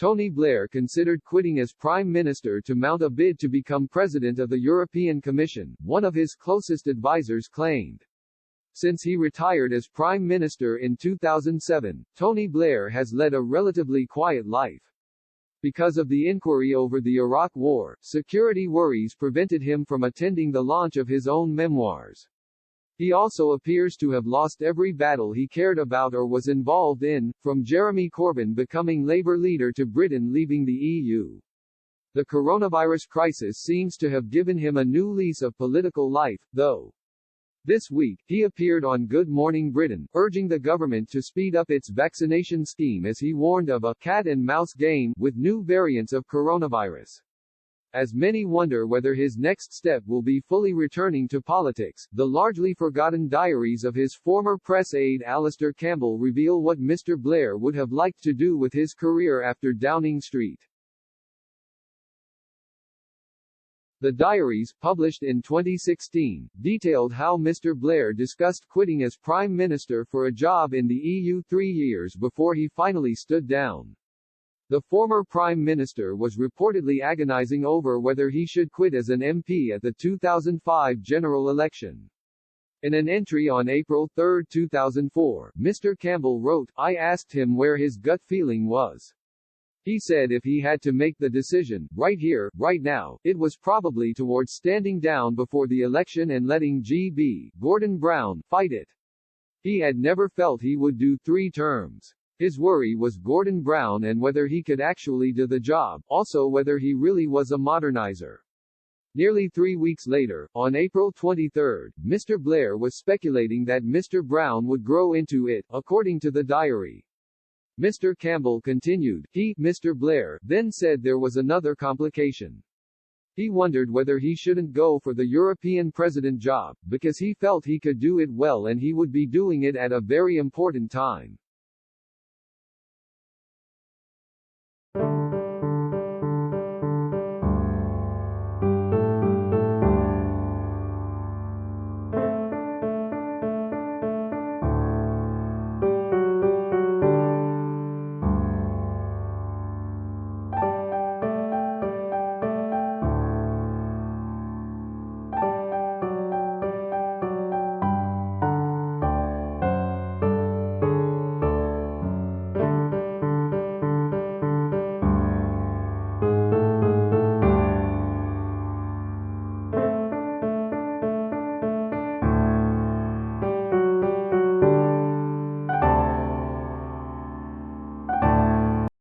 Tony Blair considered quitting as Prime Minister to mount a bid to become President of the European Commission, one of his closest advisers claimed. Since he retired as Prime Minister in 2007, Tony Blair has led a relatively quiet life. Because of the inquiry over the Iraq War, security worries prevented him from attending the launch of his own memoirs. He also appears to have lost every battle he cared about or was involved in, from Jeremy Corbyn becoming Labour leader to Britain leaving the EU. The coronavirus crisis seems to have given him a new lease of political life, though. This week, he appeared on Good Morning Britain, urging the government to speed up its vaccination scheme as he warned of a cat-and-mouse game with new variants of coronavirus. As many wonder whether his next step will be fully returning to politics, the largely forgotten diaries of his former press aide Alistair Campbell reveal what Mr. Blair would have liked to do with his career after Downing Street. The diaries, published in 2016, detailed how Mr. Blair discussed quitting as Prime Minister for a job in the EU 3 years before he finally stood down. The former Prime Minister was reportedly agonizing over whether he should quit as an MP at the 2005 general election. In an entry on April 3, 2004, Mr. Campbell wrote, "I asked him where his gut feeling was. He said if he had to make the decision, right here, right now, it was probably towards standing down before the election and letting G.B. Gordon Brown fight it. He had never felt he would do 3 terms. His worry was Gordon Brown and whether he could actually do the job, also whether he really was a modernizer." Nearly 3 weeks later, on April 23, Mr. Blair was speculating that Mr. Brown would grow into it, according to the diary. Mr. Campbell continued, Mr. Blair, then said there was another complication. He wondered whether he shouldn't go for the European President job, because he felt he could do it well and he would be doing it at a very important time.